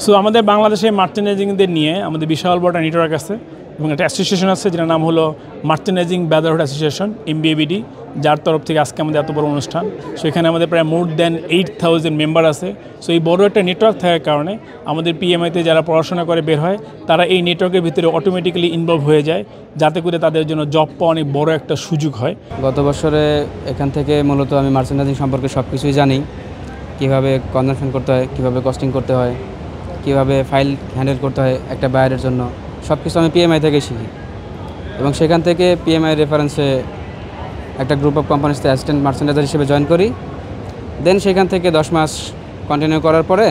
So আমাদের বাংলাদেশে মার্চেন্ডাইজিংদের নিয়ে আমাদের বিশাল বড় একটা নেটওয়ার্ক আছে এবং একটা অ্যাসোসিয়েশন আছে যেটার নাম হলো মার্চেন্ডাইজিং ব্রাদারহুড অ্যাসোসিয়েশন MBABD, যার তরফ থেকে আজকে আমাদের এত বড় অনুষ্ঠান। সো এখানে আমাদের প্রায় মোর দ্যান 8,000 মেম্বার আছে। সো এই বড় একটা নেটওয়ার্ক থাকার কারণে আমাদের PMIতে যারা পড়াশোনা করে বের হয় তারা এই নেটওয়ার্কের ভিতরে অটোমেটিক্যালি ইনভলভ হয়ে যায়, যাতে করে তাদের জন্য জব পাওয়া অনেক বড় একটা সুযোগ হয়। গত বছরে এখান থেকে মূলত আমি মার্চেন্ডাইজিং সম্পর্কে সব কিছুই জানি, কীভাবে কনজাম্পশন করতে হয়, কীভাবে কস্টিং করতে হয়, কীভাবে ফাইল হ্যান্ডেল করতে হয় একটা বায়ারের জন্য, সব কিছু আমি PMI থেকে শিখি। এবং সেখান থেকে PMI রেফারেন্সে একটা গ্রুপ অফ কোম্পানিসতে অ্যাসিস্ট্যান্ট মার্চেন্ডাইজার হিসেবে জয়েন করি। দেন সেখান থেকে 10 মাস কন্টিনিউ করার পরে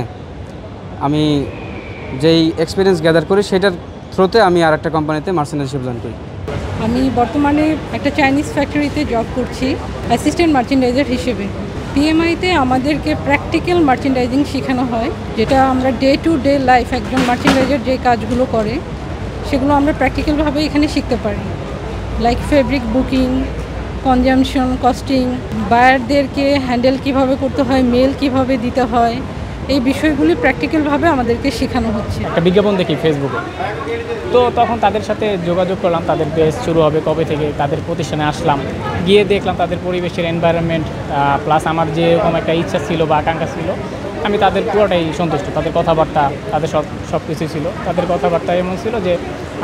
আমি যেই এক্সপিরিয়েন্স গ্যাদার করি সেটার থ্রুতে আমি আর একটা কোম্পানিতে মার্চেন্ডাইজার হিসেবে জয়েন করি। আমি বর্তমানে একটা চাইনিজ ফ্যাক্টরিতে জব করছি অ্যাসিস্ট্যান্ট মার্চেন্ডাইজার হিসেবে। PMIতে আমাদেরকে প্র্যাকটিক্যাল মার্চেন্ডাইজিং শেখানো হয়, যেটা আমরা ডে টু ডে লাইফ একজন মার্চেন্ডাইজার যে কাজগুলো করে সেগুলো আমরা প্র্যাকটিক্যালভাবে এখানে শিখতে পারি। Like fabric booking, consumption, costing, বায়ারদেরকে হ্যান্ডেল কিভাবে করতে হয়, মেল কিভাবে দিতে হয়, এই বিষয়গুলি প্র্যাকটিক্যালভাবে আমাদেরকে শেখানো হচ্ছে। একটা বিজ্ঞাপন দেখি ফেসবুকে, তো তখন তাদের সাথে যোগাযোগ করলাম, তাদের বেস শুরু হবে কবে থেকে, তাদের প্রতিষ্ঠানে আসলাম, গিয়ে দেখলাম তাদের পরিবেশের এনভায়রনমেন্ট প্লাস আমার যেরকম একটা ইচ্ছা ছিল বা আকাঙ্ক্ষা ছিল, আমি তাদের পুরোটাই সন্তুষ্ট। তাদের কথাবার্তা, তাদের সব কিছুই ছিল। তাদের কথাবার্তা এমন ছিল যে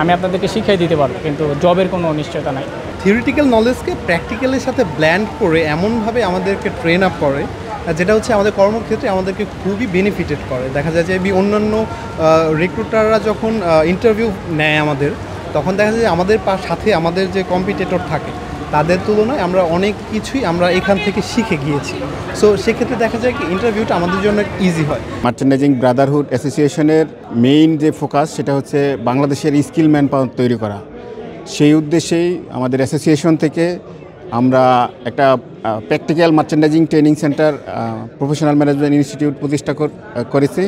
আমি আপনাদেরকে শিখিয়ে দিতে পারবো, কিন্তু জবের কোনো নিশ্চয়তা নাই। থিওরিটিক্যাল নলেজকে প্র্যাকটিক্যালের সাথে ব্ল্যান্ড করে এমনভাবে আমাদেরকে ট্রেন আপ করে যেটা হচ্ছে আমাদের কর্মক্ষেত্রে আমাদেরকে খুবই বেনিফিটেড করে। দেখা যায় যে অন্যান্য রিক্রুটাররা যখন ইন্টারভিউ নেয় আমাদের, তখন দেখা যায় যে আমাদের সাথে আমাদের যে কম্পিটিটর থাকে তাদের তুলনায় আমরা অনেক কিছুই আমরা এখান থেকে শিখে গিয়েছি। সো সেক্ষেত্রে দেখা যায় কি ইন্টারভিউটা আমাদের জন্য ইজি হয়। মার্চেন্ডাইজিং ব্রাদারহুড অ্যাসোসিয়েশনের মেইন যে ফোকাস সেটা হচ্ছে বাংলাদেশের স্কিল ম্যান পাওয়ার তৈরি করা। সেই উদ্দেশ্যেই আমাদের অ্যাসোসিয়েশন থেকে আমরা একটা practical merchandising training centre professional management institute প্রতিষ্ঠা করেছি।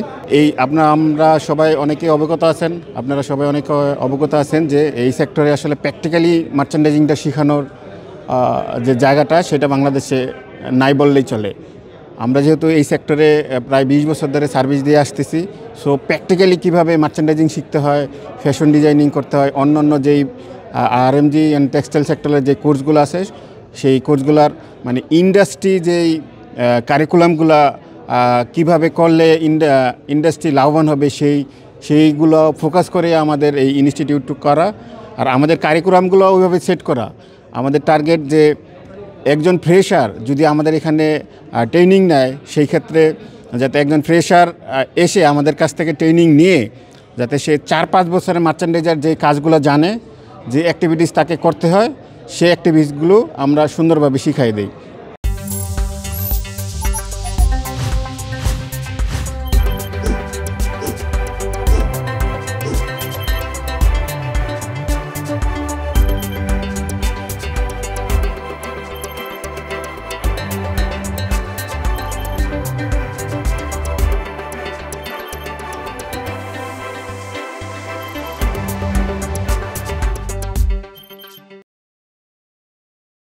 আমরা সবাই অনেকে অবগত আছেন, আপনারা সবাই অনেকে অবগত আছেন যে এই সেক্টরে আসলে প্র্যাকটিক্যালি মার্চেন্ডাইজিংটা শেখানোর যে জায়গাটা সেটা বাংলাদেশে নাই বললেই চলে। আমরা যেহেতু এই সেক্টরে প্রায় 20 বছর ধরে সার্ভিস দিয়ে আসতেছি, সো প্র্যাকটিক্যালি কীভাবে মার্চেন্ডাইজিং শিখতে হয়, ফ্যাশন ডিজাইনিং করতে হয়, অন্য যেই RMG অ্যান্ড টেক্সটাইল সেক্টরের যে কোর্সগুলো আছে সেই কোর্সগুলার মানে ইন্ডাস্ট্রি যেই কারিকুলামগুলা কীভাবে করলে ইন্ডাস্ট্রি লাভবান হবে সেইগুলো ফোকাস করে আমাদের এই ইনস্টিটিউট করা। আর আমাদের কারিকুলামগুলো ওইভাবে সেট করা। আমাদের টার্গেট যে একজন ফ্রেশার যদি আমাদের এখানে ট্রেনিং নেয়, সেই ক্ষেত্রে যাতে একজন ফ্রেশার এসে আমাদের কাছ থেকে ট্রেনিং নিয়ে যাতে সে 4-5 বছরের মার্চেন্ডাইজার যে কাজগুলো জানে, যে অ্যাক্টিভিটিস তাকে করতে হয়, সেই অ্যাক্টিভিটিসগুলো আমরা সুন্দরভাবে শিখাই দিই।